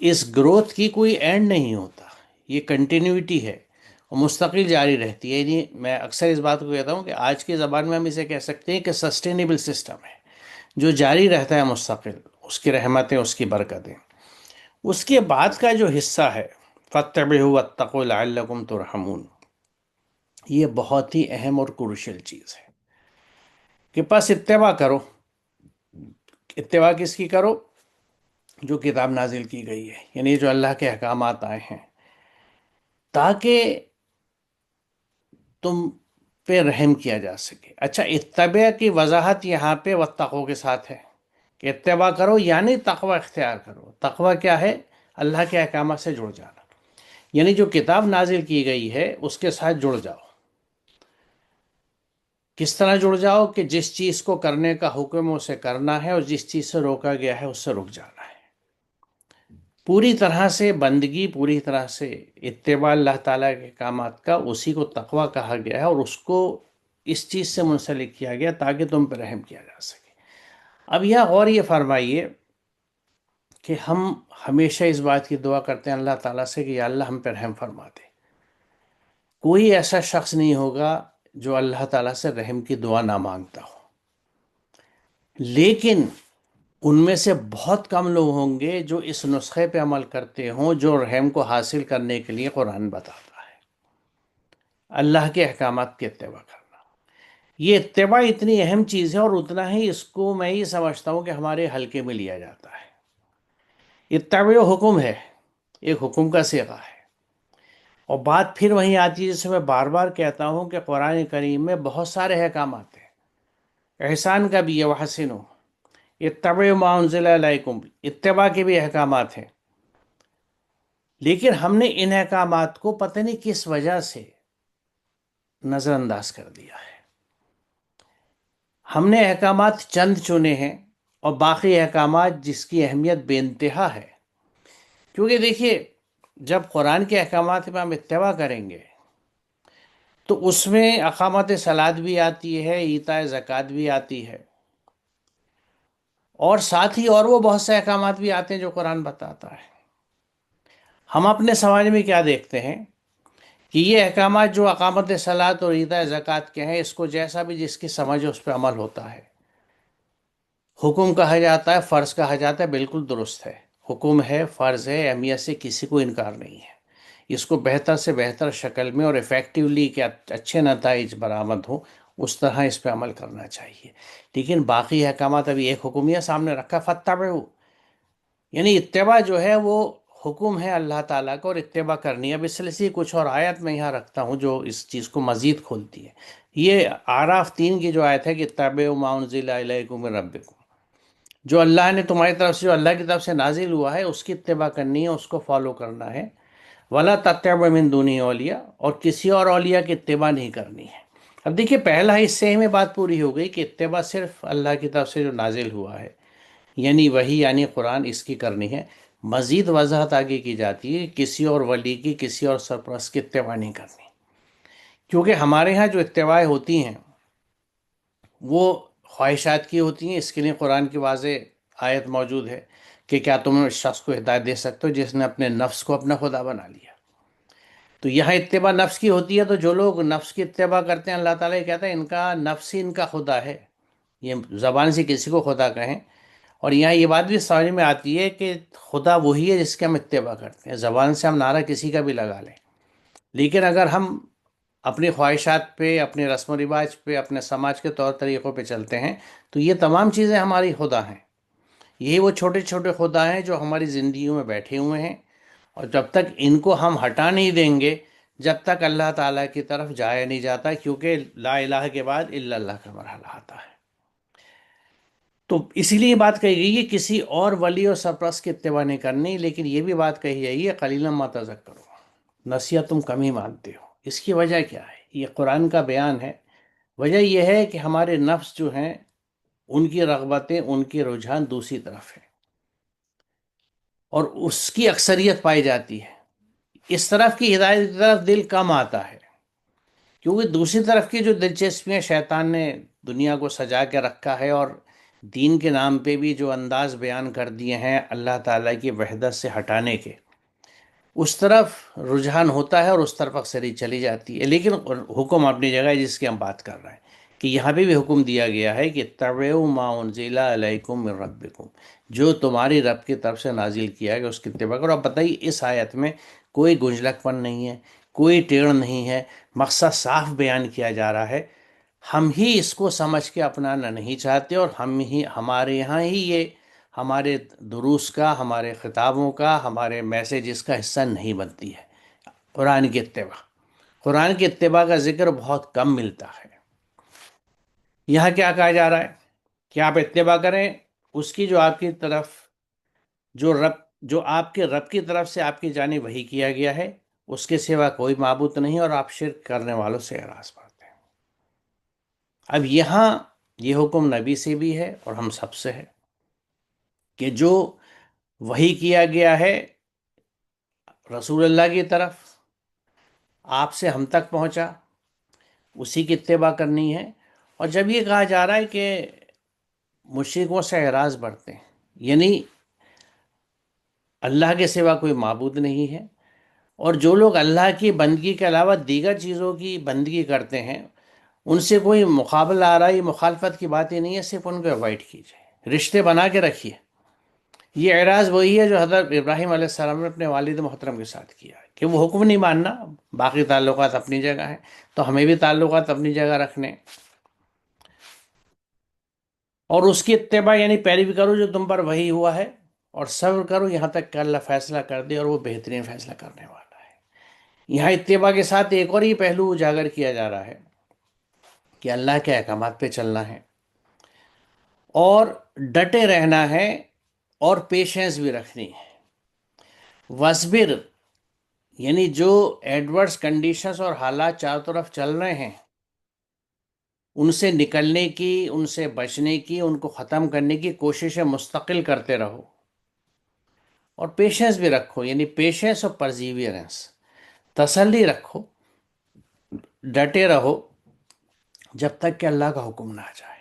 اس growth کی کوئی and نہیں ہوتا، یہ کنٹینیوٹی ہے اور مستقل جاری رہتی ہے. یعنی میں اکثر اس بات کو کہتا ہوں کہ آج کی زبان میں ہم اسے کہہ سکتے ہیں کہ سسٹینیبل سسٹم ہے، جو جاری رہتا ہے مستقل، اس کی رحمتیں، اس کی برکتیں. اس کے بعد کا جو حصہ ہے فَاتَّبِعُوا وَاتَّقُوا لَعَلَّكُمْ تُرْحَمُونَ، یہ بہت ہی اہم اور کروشل چیز ہے کہ پس اتباع کرو. اتباع کس کی کرو؟ جو کتاب نازل کی گئی ہے، یعنی جو اللہ کے احکامات آئے ہیں، تاکہ تم پہ رحم کیا جا سکے. اچھا، اتباع کی وضاحت یہاں پہ واتقوا کے ساتھ ہے کہ اتباع کرو یعنی تقوی اختیار کرو. تقوی کیا ہے؟ اللہ کے احکامات سے جڑ جانا، یعنی جو کتاب نازل کی گئی ہے اس کے ساتھ جڑ جاؤ. کس طرح جڑ جاؤ؟ کہ جس چیز کو کرنے کا حکم ہے اسے کرنا ہے، اور جس چیز سے روکا گیا ہے اس سے رک جانا ہے. پوری طرح سے بندگی، پوری طرح سے اتباع اللہ تعالیٰ کے احکامات کا، اسی کو تقوی کہا گیا ہے، اور اس کو اس چیز سے منسلک کیا گیا تاکہ تم پہ رحم کیا جا سکے. اب یہاں غور یہ فرمائیے کہ ہم ہمیشہ اس بات کی دعا کرتے ہیں اللہ تعالیٰ سے کہ یا اللہ ہم پہ رحم فرما دے. کوئی ایسا شخص نہیں ہوگا جو اللہ تعالیٰ سے رحم کی دعا نہ مانگتا ہو، لیکن ان میں سے بہت کم لوگ ہوں گے جو اس نسخے پہ عمل کرتے ہوں جو رحم کو حاصل کرنے کے لیے قرآن بتاتا ہے، اللہ کے احکامات کے اتباع کرنا. یہ اتباع اتنی اہم چیز ہے، اور اتنا ہی اس کو میں یہ سمجھتا ہوں کہ ہمارے ہلکے میں لیا جاتا ہے. اتباع حکم ہے، ایک حکم کا صیغہ ہے. اور بات پھر وہیں آتی ہے جسے میں بار بار کہتا ہوں کہ قرآن کریم میں بہت سارے احکامات ہیں. احسان کا بھی ہے، وحسنوا، اتبعوا ما انزل الیکم، اتباع کے بھی احکامات ہیں. لیکن ہم نے ان احکامات کو پتہ نہیں کس وجہ سے نظر انداز کر دیا ہے. ہم نے احکامات چند چنے ہیں، اور باقی احکامات جس کی اہمیت بے انتہا ہے. کیونکہ دیکھیے، جب قرآن کے احکامات پہ ہم اتباع کریں گے تو اس میں اقامت صلاۃ بھی آتی ہے، ایتاء زکوٰۃ بھی آتی ہے، اور ساتھ ہی اور وہ بہت سے احکامات بھی آتے ہیں جو قرآن بتاتا ہے. ہم اپنے سماج میں کیا دیکھتے ہیں کہ یہ احکامات جو اقامت صلاۃ اور ایتاء زکوٰۃ کے ہیں، اس کو جیسا بھی جس کی سمجھ ہے اس پہ عمل ہوتا ہے. حکم کہا جاتا ہے، فرض کہا جاتا ہے، بالکل درست ہے. حکم ہے، فرض ہے، اہمیت سے کسی کو انکار نہیں ہے. اس کو بہتر سے بہتر شکل میں اور افیکٹولی کہ اچھے نتائج برآمد ہوں، اس طرح اس پہ عمل کرنا چاہیے. لیکن باقی احکامات، ابھی ایک حکمیہ سامنے رکھا فاتبعوا، یعنی اتباع جو ہے وہ حکم ہے اللہ تعالیٰ کا، اور اتباع کرنی ہے. اب اس سلسلے کچھ اور آیت میں یہاں رکھتا ہوں جو اس چیز کو مزید کھولتی ہے. یہ اعراف 3 کی جو آیت ہے کہ اتبعوا ما انزل الیکم من ربکم، جو اللہ نے تمہاری طرف سے، جو اللہ کی طرف سے نازل ہوا ہے اس کی اتباع کرنی ہے، اس کو فالو کرنا ہے. ولا تتبع من دونی اولیاء، اور کسی اور اولیاء کی اتباع نہیں کرنی ہے. اب دیکھیے، پہلا حصے میں بات پوری ہو گئی کہ اتباع صرف اللہ کی طرف سے جو نازل ہوا ہے، یعنی وہی، یعنی قرآن، اس کی کرنی ہے. مزید وضاحت آگے کی جاتی ہے، کسی اور ولی کی، کسی اور سرپرست کی اتباع نہیں کرنی. کیونکہ ہمارے ہاں جو اتباع ہوتی ہیں وہ خواہشات کی ہوتی ہیں. اس کے لیے قرآن کی واضح آیت موجود ہے کہ کیا تم اس شخص کو ہدایت دے سکتے ہو جس نے اپنے نفس کو اپنا خدا بنا لیا. تو یہاں اتباع نفس کی ہوتی ہے، تو جو لوگ نفس کی اتباع کرتے ہیں، اللہ تعالیٰ یہ کہتا ہے ان کا نفس ہی ان کا خدا ہے. یہ زبان سے کسی کو خدا کہیں، اور یہاں یہ بات بھی سمجھ میں آتی ہے کہ خدا وہی ہے جس کے ہم اتباع کرتے ہیں. زبان سے ہم نعرہ کسی کا بھی لگا لیں، لیکن اگر ہم اپنی خواہشات پہ، اپنے رسم و رواج پہ، اپنے سماج کے طور طریقوں پہ چلتے ہیں، تو یہ تمام چیزیں ہماری خدا ہیں. یہی وہ چھوٹے چھوٹے خدا ہیں جو ہماری زندگیوں میں بیٹھے ہوئے ہیں، اور جب تک ان کو ہم ہٹا نہیں دیں گے، جب تک اللہ تعالیٰ کی طرف جایا نہیں جاتا. کیونکہ لا الہ کے بعد الا اللہ کا مرحلہ آتا ہے. تو اسی لیے یہ بات کہی گئی ہے کسی اور ولی اور سرپرست کی اتباع نہیں کرنی. لیکن یہ بھی بات کہی گئی ہے قلیلا ما تذکرون، نصیحت تم کم ہی مانتے ہو. اس کی وجہ کیا ہے؟ یہ قرآن کا بیان ہے. وجہ یہ ہے کہ ہمارے نفس جو ہیں، ان کی رغبتیں، ان کی رجحان دوسری طرف ہے، اور اس کی اکثریت پائی جاتی ہے. اس طرف کی ہدایت کی طرف دل کم آتا ہے، کیونکہ دوسری طرف کی جو دلچسپیاں شیطان نے دنیا کو سجا کے رکھا ہے، اور دین کے نام پہ بھی جو انداز بیان کر دیے ہیں اللہ تعالیٰ کی وحدت سے ہٹانے کے، اس طرف رجحان ہوتا ہے اور اس طرف اکثر ہی چلی جاتی ہے۔ لیکن حکم اپنی جگہ ہے جس کی ہم بات کر رہے ہیں، کہ یہاں پہ بھی حکم دیا گیا ہے کہ تَبِعُوا مَا أُنزِلَ إِلَيْكُم مِّن رَبِّكُم، جو تمہاری رب کی طرف سے نازل کیا گیا اس کی اتباع کرو۔ اب بتائیے اس آیت میں کوئی گنجلک پن نہیں ہے، کوئی ٹیڑھ نہیں ہے، مقصد صاف بیان کیا جا رہا ہے۔ ہم ہی اس کو سمجھ کے اپنانا نہیں چاہتے، اور ہمارے یہاں ہی یہ ہمارے دروس کا، ہمارے خطابوں کا، ہمارے میسیجز کا حصہ نہیں بنتی ہے قرآن کی اتباع۔ قرآن کی اتباع کا ذکر بہت کم ملتا ہے۔ یہاں کیا کہا جا رہا ہے کہ آپ اتباع کریں اس کی جو آپ کی طرف، جو آپ کے رب کی طرف سے آپ کی جانب وحی کیا گیا ہے، اس کے سوا کوئی معبود نہیں، اور آپ شرک کرنے والوں سے اعراض کرتے ہیں۔ اب یہاں یہ حکم نبی سے بھی ہے اور ہم سب سے ہے، کہ جو وحی کیا گیا ہے رسول اللہ کی طرف، آپ سے ہم تک پہنچا، اسی کی اتباع کرنی ہے۔ اور جب یہ کہا جا رہا ہے کہ مشرکوں سے اعراض برتیں، یعنی اللہ کے سوا کوئی معبود نہیں ہے، اور جو لوگ اللہ کی بندگی کے علاوہ دیگر چیزوں کی بندگی کرتے ہیں، ان سے کوئی مقابلہ آرائی مخالفت کی بات ہی نہیں ہے، صرف ان کو اوائڈ کیجیے، رشتے بنا کے رکھیے۔ یہ اعراض وہی ہے جو حضرت ابراہیم علیہ السلام نے اپنے والد محترم کے ساتھ کیا ہے، کہ وہ حکم نہیں ماننا، باقی تعلقات اپنی جگہ ہیں، تو ہمیں بھی تعلقات اپنی جگہ رکھنے، اور اس کی اتباع یعنی پیروی کرو جو تم پر وحی ہوا ہے، اور صبر کرو یہاں تک کہ اللہ فیصلہ کر دے، اور وہ بہترین فیصلہ کرنے والا ہے۔ یہاں اتباع کے ساتھ ایک اور یہ پہلو اجاگر کیا جا رہا ہے کہ اللہ کے احکامات پہ چلنا ہے، اور ڈٹے رہنا ہے، اور پیشنس بھی رکھنی ہے۔ وصبر، یعنی جو ایڈورس کنڈیشنز اور حالات چاروں طرف چل رہے ہیں، ان سے نکلنے کی، ان سے بچنے کی، ان کو ختم کرنے کی کوششیں مستقل کرتے رہو، اور پیشنس بھی رکھو، یعنی پیشنس اور پرزیویرنس، تسلی رکھو، ڈٹے رہو جب تک کہ اللہ کا حکم نہ آ جائے۔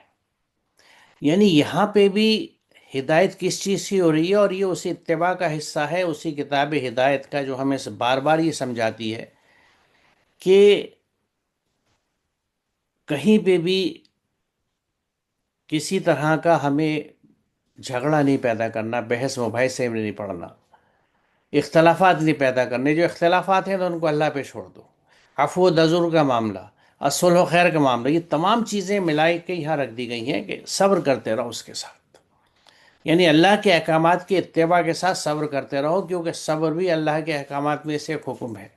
یعنی یہاں پہ بھی ہدایت کس چیز کی ہو رہی ہے، اور یہ اسی اتباع کا حصہ ہے، اسی کتاب ہدایت کا، جو ہمیں بار بار یہ سمجھاتی ہے کہ کہیں پہ بھی کسی طرح کا ہمیں جھگڑا نہیں پیدا کرنا، بحث مباحثے میں نہیں پڑنا، اختلافات نہیں پیدا کرنے۔ جو اختلافات ہیں تو ان کو اللہ پہ چھوڑ دو، عفو و تزر کا معاملہ، اصلح و خیر کا معاملہ، یہ تمام چیزیں ملائی کے یہاں رکھ دی گئی ہیں کہ صبر کرتے رہو اس کے ساتھ، یعنی اللہ کے احکامات کی اتباع کے ساتھ صبر کرتے رہو، کیونکہ صبر بھی اللہ کے احکامات میں سے ایک حکم ہے،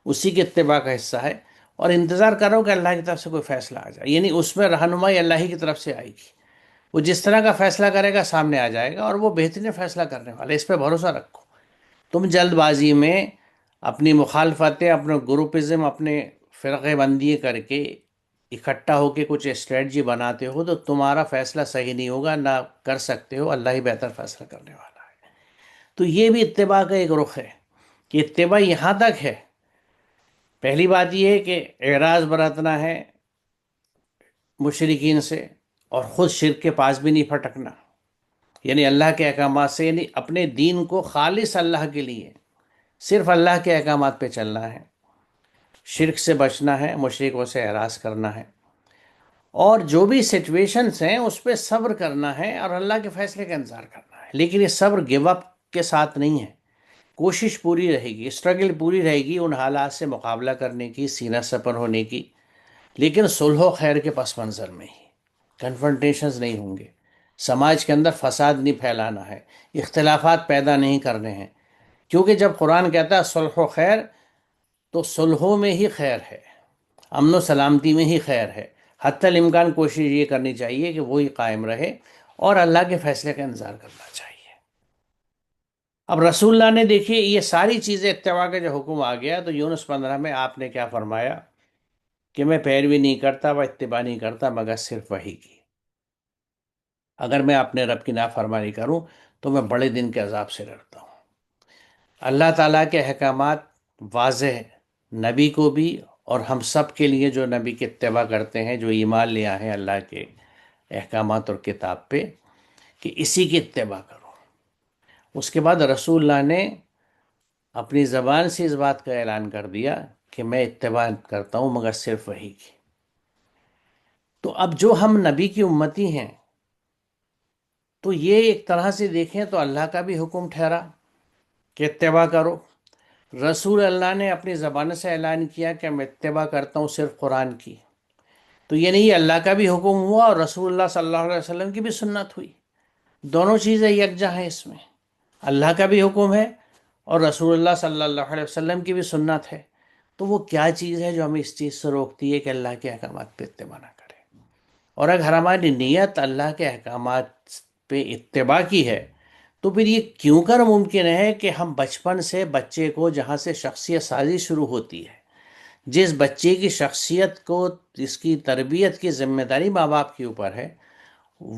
اسی کی اتباع کا حصہ ہے۔ اور انتظار کرو کہ اللہ کی طرف سے کوئی فیصلہ آ جائے، یعنی اس میں رہنمائی اللہ ہی کی طرف سے آئے گی، وہ جس طرح کا فیصلہ کرے گا سامنے آ جائے گا، اور وہ بہترین فیصلہ کرنے والا ہے، اس پہ بھروسہ رکھو۔ تم جلد بازی میں اپنی مخالفتیں، اپنے گروپزم، اپنے فرقے بندی کر کے اکٹھا ہو کے کچھ اسٹریٹجی بناتے ہو، تو تمہارا فیصلہ صحیح نہیں ہوگا، نہ کر سکتے ہو، اللہ ہی بہتر فیصلہ کرنے والا ہے۔ تو یہ بھی اتباع کا ایک رخ ہے، کہ اتباع یہاں تک ہے۔ پہلی بات یہ ہے کہ اعراض برتنا ہے مشرکین سے، اور خود شرک کے پاس بھی نہیں پھٹکنا، یعنی اللہ کے احکامات سے، یعنی اپنے دین کو خالص اللہ کے لیے، صرف اللہ کے احکامات پہ چلنا ہے، شرک سے بچنا ہے، مشرکوں سے اعراض کرنا ہے، اور جو بھی سچویشنز ہیں اس پہ صبر کرنا ہے، اور اللہ کے فیصلے کا انتظار کرنا ہے۔ لیکن یہ صبر گیو اپ کے ساتھ نہیں ہے، کوشش پوری رہے گی، اسٹرگل پوری رہے گی ان حالات سے مقابلہ کرنے کی، سینہ سپر ہونے کی، لیکن صلح و خیر کے پس منظر میں ہی، کنفرنٹیشنز نہیں ہوں گے، سماج کے اندر فساد نہیں پھیلانا ہے، اختلافات پیدا نہیں کرنے ہیں، کیونکہ جب قرآن کہتا ہے صلح و خیر، تو صلحوں میں ہی خیر ہے، امن و سلامتی میں ہی خیر ہے۔ حتی الامکان کوشش یہ کرنی چاہیے کہ وہی قائم رہے، اور اللہ کے فیصلے کا انتظار کرنا چاہیے۔ اب رسول اللہ نے، دیکھیے یہ ساری چیزیں اتباع کا جو حکم آ گیا، تو یونس 15 میں آپ نے کیا فرمایا کہ میں پیروی نہیں کرتا و اتباع نہیں کرتا مگر صرف وحی کی۔ اگر میں اپنے رب کی نافرمانی کروں تو میں بڑے دن کے عذاب سے ڈرتا ہوں۔ اللہ تعالیٰ کے احکامات واضح ہیں، نبی کو بھی اور ہم سب کے لیے جو نبی کی اتباع کرتے ہیں، جو ایمان لے آئے ہیں اللہ کے احکامات اور کتاب پہ کہ اسی کی اتباع کرو۔ اس کے بعد رسول اللہ نے اپنی زبان سے اس بات کا اعلان کر دیا کہ میں اتباع کرتا ہوں مگر صرف وہی کی۔ تو اب جو ہم نبی کی امتی ہیں تو یہ ایک طرح سے دیکھیں تو اللہ کا بھی حکم ٹھہرا کہ اتباع کرو۔ رسول اللہ نے اپنی زبان سے اعلان کیا کہ میں اتباع کرتا ہوں صرف قرآن کی، تو یہ نہیں اللہ کا بھی حکم ہوا اور رسول اللہ صلی اللہ علیہ وسلم کی بھی سنت ہوئی، دونوں چیزیں یکجا ہیں اس میں، اللہ کا بھی حکم ہے اور رسول اللہ صلی اللہ علیہ وسلم کی بھی سنت ہے۔ تو وہ کیا چیز ہے جو ہمیں اس چیز سے روکتی ہے کہ اللہ کے احکامات پہ اتباع نہ کریں؟ اور اگر ہماری نیت اللہ کے احکامات پہ اتباع کی ہے تو پھر یہ کیوں کر ممکن ہے کہ ہم بچپن سے بچے کو، جہاں سے شخصیت سازی شروع ہوتی ہے، جس بچے کی شخصیت کو، جس کی تربیت کی ذمہ داری ماں باپ کے اوپر ہے،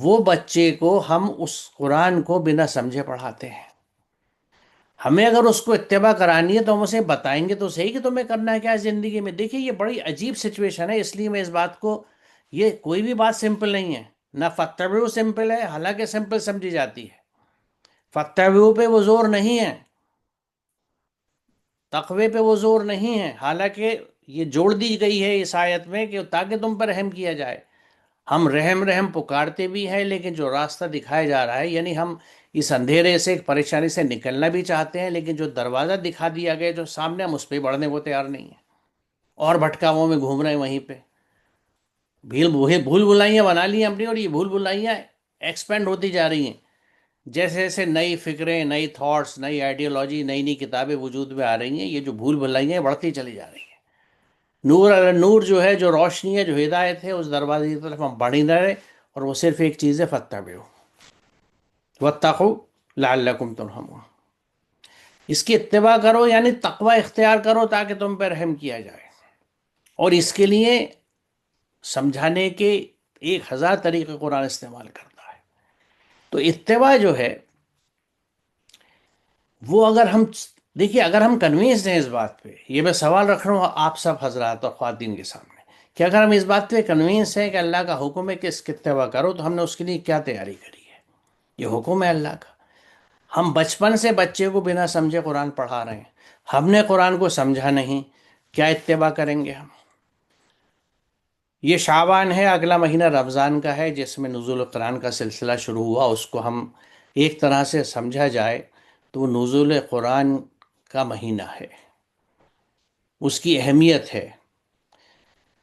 وہ بچے کو ہم اس قرآن کو بنا سمجھے پڑھاتے ہیں۔ ہمیں اگر اس کو اتباع کرانی ہے تو ہم اسے بتائیں گے تو صحیح کہ تمہیں کرنا ہے کیا ہے زندگی میں۔ دیکھیے یہ بڑی عجیب سچویشن ہے، اس لیے میں اس بات کو، یہ کوئی بھی بات سمپل نہیں ہے، نہ فتویو سمپل ہے، حالانکہ سمپل سمجھی جاتی ہے، فتویو پہ وہ زور نہیں ہے، تقوی پہ وہ زور نہیں ہے، حالانکہ یہ جوڑ دی گئی ہے اس آیت میں کہ تاکہ تم پر رحم کیا جائے۔ ہم رحم رحم پکارتے بھی ہیں، لیکن جو راستہ دکھایا جا رہا ہے، یعنی ہم اس اندھیرے سے، پریشانی سے نکلنا بھی چاہتے ہیں، لیکن جو دروازہ دکھا دیا گیا جو سامنے، ہم اس پہ بڑھنے کو تیار نہیں ہیں، اور بھٹکاووں میں گھوم رہے ہیں وہیں پہ، بھول بھلائیاں بنا لی ہیں اپنی، اور یہ بھول بھلائیاں ایکسپینڈ ہوتی جا رہی ہیں جیسے جیسے نئی فکریں، نئی تھاٹس، نئی آئیڈیالوجی، نئی نئی کتابیں وجود میں آ رہی ہیں، یہ جو بھول بھلائیاں ہیں بڑھتی چلی جا رہی ہیں۔ نور علی نور جو ہے، جو روشنی ہے، جو ہدایت ہے، اس دروازے کی طرف ہم بڑھ ہی نہ رہے، اور وہ صرف ایک چیز ہے، فاتبعوا واتقوا لعلکم ترحمون۔ اس کی اتباع کرو یعنی تقوی اختیار کرو تاکہ تم پہ رحم کیا جائے، اور اس کے لیے سمجھانے کے 1000 طریقے قرآن استعمال کرتا ہے۔ تو اتباع جو ہے وہ، اگر ہم دیکھیے، اگر ہم کنوینسڈ ہیں اس بات پہ، یہ میں سوال رکھ رہا ہوں آپ سب حضرات اور خواتین کے سامنے، کہ اگر ہم اس بات پہ کنوینس ہیں کہ اللہ کا حکم ہے کہ اس کی اتباع کرو، تو ہم نے اس کے لیے کیا تیاری کری ہے؟ یہ حکم ہے اللہ کا، ہم بچپن سے بچے کو بنا سمجھے قرآن پڑھا رہے ہیں، ہم نے قرآن کو سمجھا نہیں، کیا اتباع کریں گے ہم؟ یہ شعبان ہے، اگلا مہینہ رمضان کا ہے جس میں نزول قرآن کا سلسلہ شروع ہوا، اس کو ہم ایک طرح سے سمجھا جائے تو وہ نزول قرآن کا مہینہ ہے، اس کی اہمیت ہے،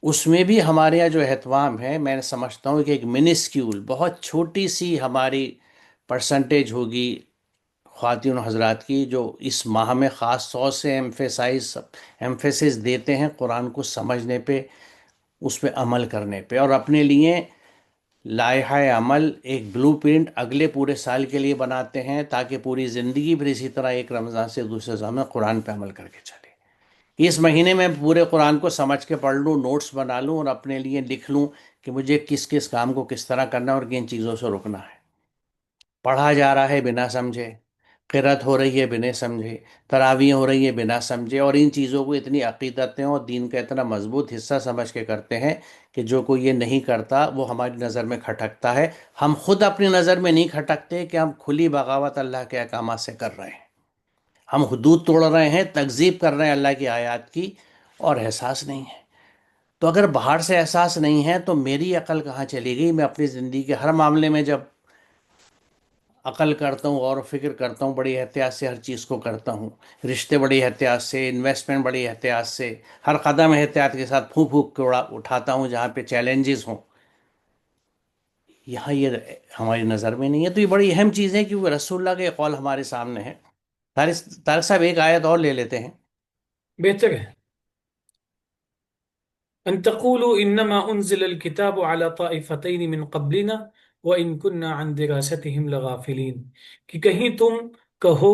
اس میں بھی ہمارے یہاں جو اہتمام ہے، میں سمجھتا ہوں کہ ایک منسکیول، بہت چھوٹی سی ہماری پرسنٹیج ہوگی خواتین و حضرات کی، جو اس ماہ میں خاص طور سے ایمفیسس دیتے ہیں قرآن کو سمجھنے پہ، اس پہ عمل کرنے پہ، اور اپنے لیے لائحہ عمل، ایک بلو پرنٹ اگلے پورے سال کے لیے بناتے ہیں، تاکہ پوری زندگی پھر اسی طرح ایک رمضان سے دوسرے رمضان میں قرآن پہ عمل کر کے چلے۔ اس مہینے میں پورے قرآن کو سمجھ کے پڑھ لوں، نوٹس بنا لوں، اور اپنے لیے لکھ لوں کہ مجھے کس کس کام کو کس طرح کرنا ہے اور کن چیزوں سے رکنا ہے۔ پڑھا جا رہا ہے بنا سمجھے، قرأت ہو رہی ہے بنا سمجھے، تراویح ہو رہی ہے بنا سمجھے، اور ان چیزوں کو اتنی عقیدتیں اور دین کا اتنا مضبوط حصہ سمجھ کے کرتے ہیں کہ جو کوئی یہ نہیں کرتا وہ ہماری نظر میں کھٹکتا ہے۔ ہم خود اپنی نظر میں نہیں کھٹکتے کہ ہم کھلی بغاوت اللہ کے احکامات سے کر رہے ہیں، ہم حدود توڑ رہے ہیں، تکذیب کر رہے ہیں اللہ کی آیات کی، اور احساس نہیں ہے۔ تو اگر باہر سے احساس نہیں ہے تو میری عقل کہاں چلی گئی؟ میں اپنی زندگی کے ہر معاملے میں جب عقل کرتا ہوں، غور و فکر کرتا ہوں، بڑی احتیاط سے ہر چیز کو کرتا ہوں، رشتے بڑی احتیاط سے، انویسٹمنٹ بڑی احتیاط سے، ہر قدم احتیاط کے ساتھ پھونک پھونک کے اٹھاتا ہوں جہاں پہ چیلنجز ہوں، یہاں یہ ہماری نظر میں نہیں ہے۔ تو یہ بڑی اہم چیز ہے کیونکہ رسول اللہ کا یہ قول ہمارے سامنے ہے۔ طارق صاحب ایک آیت اور لے لیتے ہیں۔ بہتر ہے ان تقولوا انما انزل الكتاب على طائفتين من قبلنا وان كنا عن دراستهم لغافلين، کہ کہیں تم کہو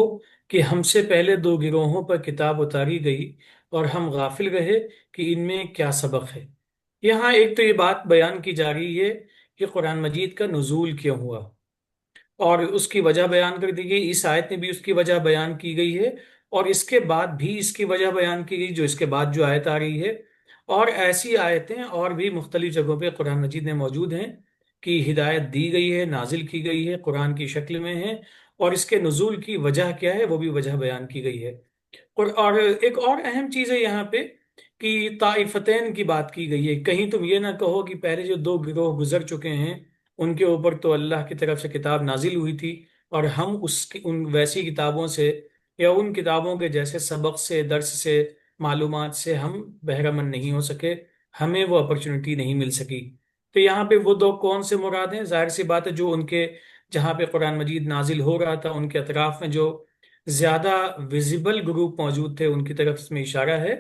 کہ ہم سے پہلے دو گروہوں پر کتاب اتاری گئی اور ہم غافل رہے کہ ان میں کیا سبق ہے۔ یہاں ایک تو یہ بات بیان کی جا رہی ہے کہ قرآن مجید کا نزول کیوں ہوا، اور اس کی وجہ بیان کر دی گئی، اس آیت میں بھی اس کی وجہ بیان کی گئی ہے، اور اس کے بعد بھی اس کی وجہ بیان کی گئی جو اس کے بعد جو آیت آ رہی ہے، اور ایسی آیتیں اور بھی مختلف جگہوں پہ قرآن مجید میں موجود ہیں کی ہدایت دی گئی ہے، نازل کی گئی ہے، قرآن کی شکل میں ہے، اور اس کے نزول کی وجہ کیا ہے وہ بھی وجہ بیان کی گئی ہے۔ اور ایک اور اہم چیز ہے یہاں پہ کہ طائفتین کی بات کی گئی ہے۔ کہیں تم یہ نہ کہو کہ پہلے جو دو گروہ گزر چکے ہیں ان کے اوپر تو اللہ کی طرف سے کتاب نازل ہوئی تھی، اور ہم ان ویسی کتابوں سے یا ان کتابوں کے جیسے سبق سے، درس سے، معلومات سے ہم بہرہ مند نہیں ہو سکے، ہمیں وہ اپرچونٹی نہیں مل سکی۔ تو یہاں پہ وہ دو کون سے مراد ہیں؟ ظاہر سی بات ہے جو ان کے جہاں پہ قرآن مجید نازل ہو رہا تھا ان کے اطراف میں جو زیادہ ویزیبل گروپ موجود تھے ان کی طرف اس میں اشارہ ہے،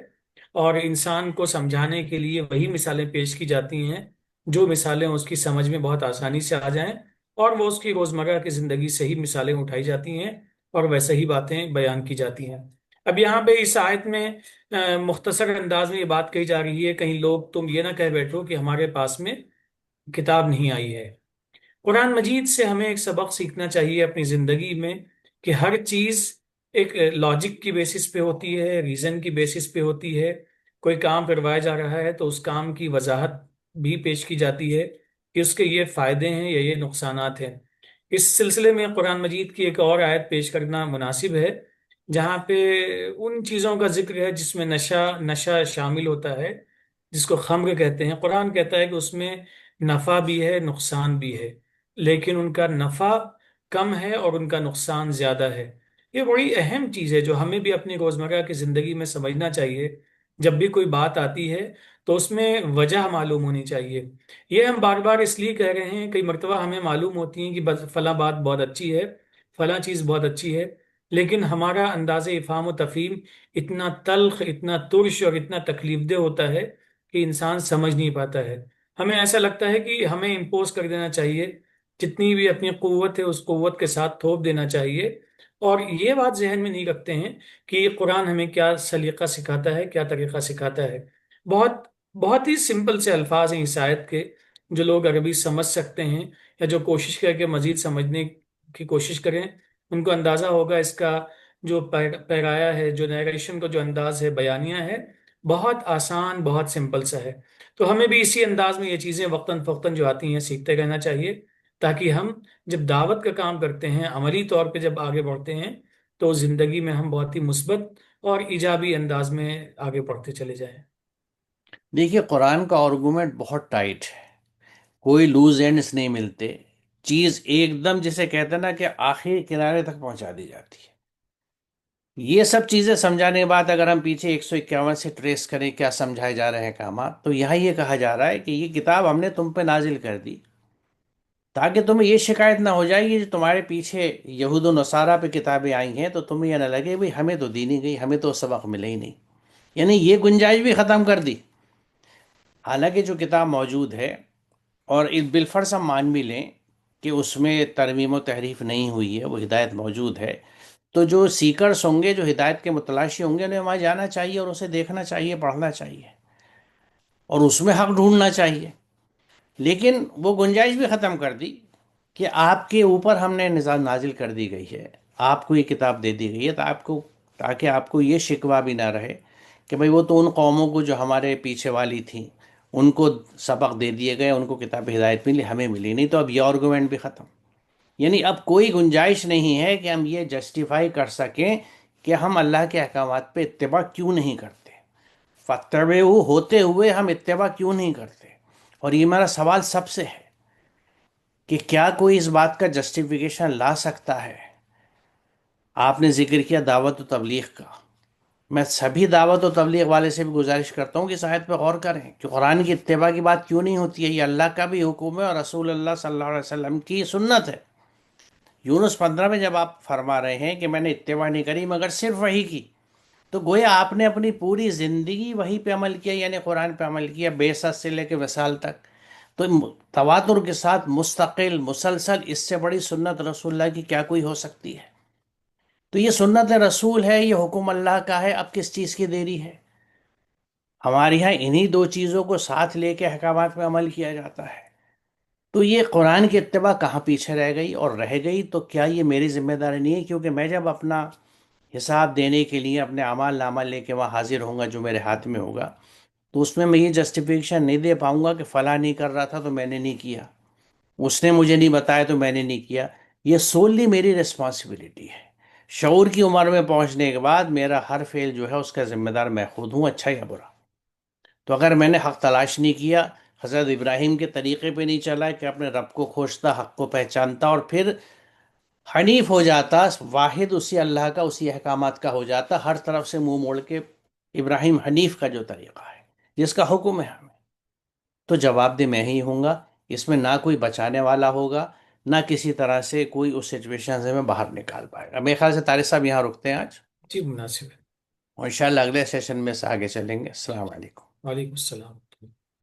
اور انسان کو سمجھانے کے لیے وہی مثالیں پیش کی جاتی ہیں جو مثالیں اس کی سمجھ میں بہت آسانی سے آ جائیں، اور وہ اس کی روزمرہ کی زندگی سے ہی مثالیں اٹھائی جاتی ہیں اور ویسے ہی باتیں بیان کی جاتی ہیں۔ اب یہاں پہ اس آیت میں مختصر انداز میں یہ بات کہی جا رہی ہے، کہیں لوگ تم یہ نہ کہہ بیٹھو کہ ہمارے پاس میں کتاب نہیں آئی ہے۔ قرآن مجید سے ہمیں ایک سبق سیکھنا چاہیے اپنی زندگی میں کہ ہر چیز ایک لاجک کی بیسس پہ ہوتی ہے، ریزن کی بیسس پہ ہوتی ہے۔ کوئی کام کروایا جا رہا ہے تو اس کام کی وضاحت بھی پیش کی جاتی ہے کہ اس کے یہ فائدے ہیں یا یہ نقصانات ہیں۔ اس سلسلے میں قرآن مجید کی ایک اور آیت پیش کرنا مناسب ہے جہاں پہ ان چیزوں کا ذکر ہے جس میں نشہ شامل ہوتا ہے، جس کو خمر کہتے ہیں۔ قرآن کہتا ہے کہ اس میں نفع بھی ہے، نقصان بھی ہے، لیکن ان کا نفع کم ہے اور ان کا نقصان زیادہ ہے۔ یہ بڑی اہم چیز ہے جو ہمیں بھی اپنی روزمرہ کی زندگی میں سمجھنا چاہیے۔ جب بھی کوئی بات آتی ہے تو اس میں وجہ معلوم ہونی چاہیے۔ یہ ہم بار بار اس لیے کہہ رہے ہیں، کئی مرتبہ ہمیں معلوم ہوتی ہیں کہ بس فلاں بات بہت اچھی ہے، فلاں چیز بہت اچھی ہے، لیکن ہمارا انداز افہام و تفہیم اتنا تلخ، اتنا ترش اور اتنا تکلیف دہ ہوتا ہے کہ انسان سمجھ نہیں پاتا ہے۔ ہمیں ایسا لگتا ہے کہ ہمیں امپوز کر دینا چاہیے، جتنی بھی اپنی قوت ہے اس قوت کے ساتھ تھوپ دینا چاہیے، اور یہ بات ذہن میں نہیں رکھتے ہیں کہ قرآن ہمیں کیا سلیقہ سکھاتا ہے، کیا طریقہ سکھاتا ہے۔ بہت بہت ہی سمپل سے الفاظ ہیں اس آیت کے، جو لوگ عربی سمجھ سکتے ہیں یا جو کوشش کر کے مزید سمجھنے کی کوشش کریں ان کو اندازہ ہوگا اس کا جو پیرایا ہے، جو نیریشن کا جو انداز ہے، بیانیہ ہے، بہت آسان، بہت سمپل سا ہے۔ تو ہمیں بھی اسی انداز میں یہ چیزیں وقتاً فوقتاً جو آتی ہیں سیکھتے رہنا چاہیے، تاکہ ہم جب دعوت کا کام کرتے ہیں، عملی طور پہ جب آگے بڑھتے ہیں، تو زندگی میں ہم بہت ہی مثبت اور ایجابی انداز میں آگے بڑھتے چلے جائیں۔ دیکھیے قرآن کا آرگومنٹ بہت ٹائٹ ہے، کوئی لوز اینڈز نہیں ملتے، چیز ایک دم جسے کہتے ہیں نا کہ آخری کنارے تک پہنچا دی جاتی ہے۔ یہ سب چیزیں سمجھانے کے بعد اگر ہم پیچھے 151 سے ٹریس کریں کیا سمجھائے جا رہے ہیں احکامات، تو یہاں یہ کہا جا رہا ہے کہ یہ کتاب ہم نے تم پہ نازل کر دی تاکہ تمہیں یہ شکایت نہ ہو جائے کہ جو تمہارے پیچھے یہود و نصارہ پہ کتابیں آئی ہیں تو تمہیں یہ نہ لگے بھئی ہمیں تو دی نہیں گئی، ہمیں تو سبق ملے ہی نہیں، یعنی یہ گنجائش بھی ختم کر دی۔ حالانکہ جو کتاب موجود ہے، اور اس بالفرض ہم مان بھی لیں کہ اس میں ترمیم و تحریف نہیں ہوئی ہے، وہ ہدایت موجود ہے، تو جو سیکرز ہوں گے، جو ہدایت کے متلاشی ہوں گے، انہیں وہاں جانا چاہیے اور اسے دیکھنا چاہیے، پڑھنا چاہیے اور اس میں حق ڈھونڈنا چاہیے۔ لیکن وہ گنجائش بھی ختم کر دی کہ آپ کے اوپر ہم نے نظام نازل کر دی گئی ہے، آپ کو یہ کتاب دے دی گئی ہے، تاکہ آپ کو یہ شکوہ بھی نہ رہے کہ بھئی وہ تو ان قوموں کو جو ہمارے پیچھے والی تھیں ان کو سبق دے دیے گئے، ان کو کتاب ہدایت ملی، ہمیں ملی نہیں، تو اب یہ آرگومنٹ بھی ختم۔ یعنی اب کوئی گنجائش نہیں ہے کہ ہم یہ جسٹیفائی کر سکیں کہ ہم اللہ کے احکامات پہ اتباع کیوں نہیں کرتے، فَاتَّبِعُوا ہوتے ہوئے ہم اتباع کیوں نہیں کرتے۔ اور یہ میرا سوال سب سے ہے کہ کیا کوئی اس بات کا جسٹیفیکیشن لا سکتا ہے؟ آپ نے ذکر کیا دعوت و تبلیغ کا، میں سبھی دعوت و تبلیغ والے سے بھی گزارش کرتا ہوں کہ اس آیت پہ غور کریں کہ قرآن کی اتباع کی بات کیوں نہیں ہوتی ہے۔ یہ اللہ کا بھی حکم ہے اور رسول اللہ صلی اللہ علیہ وسلم کی سنت ہے۔ یونس 15 میں جب آپ فرما رہے ہیں کہ میں نے اتباع نہیں کری مگر صرف وحی کی، تو گویا آپ نے اپنی پوری زندگی وحی پہ عمل کیا، یعنی قرآن پہ عمل کیا، بعثت سے لے کے وصال تک۔ تو تواتر کے ساتھ مستقل مسلسل اس سے بڑی سنت رسول اللہ کی کیا کوئی ہو سکتی ہے؟ تو یہ سنت رسول ہے، یہ حکم اللہ کا ہے، اب کس چیز کی دیری ہے؟ ہمارے یہاں انہی دو چیزوں کو ساتھ لے کے احکامات میں عمل کیا جاتا ہے۔ تو یہ قرآن کی اتباع کہاں پیچھے رہ گئی، اور رہ گئی تو کیا یہ میری ذمہ داری نہیں ہے؟ کیونکہ میں جب اپنا حساب دینے کے لیے اپنے اعمال نامہ لے کے وہاں حاضر ہوں گا جو میرے ہاتھ میں ہوگا، تو اس میں یہ جسٹیفیکیشن نہیں دے پاؤں گا کہ فلاں نہیں کر رہا تھا تو میں نے نہیں کیا۔ اس نے مجھے نہیں بتایا تو میں نے نہیں کیا، یہ سوللی میری رسپانسبلٹی ہے۔ شعور کی عمر میں پہنچنے کے بعد میرا ہر فعل جو ہے اس کا ذمہ دار میں خود ہوں، اچھا یا برا۔ تو اگر میں نے حق تلاش نہیں کیا، حضرت ابراہیم کے طریقے پہ نہیں چلا کہ اپنے رب کو کھوجتا، حق کو پہچانتا اور پھر حنیف ہو جاتا، واحد اسی اللہ کا، اسی احکامات کا ہو جاتا، ہر طرف سے منہ موڑ کے ابراہیم حنیف کا جو طریقہ ہے جس کا حکم ہے ہمیں، تو جواب دہ میں ہی ہوں گا۔ اس میں نہ کوئی بچانے والا ہوگا، نہ کسی طرح سے کوئی اس سچویشن سے میں باہر نکال پائے گا۔ میرے خیال سے طارق صاحب یہاں رکتے ہیں آج، جی مناسب ہے۔ اور انشاءاللہ اگلے سیشن میں سے آگے چلیں گے۔ السلام علیکم۔ وعلیکم السلام۔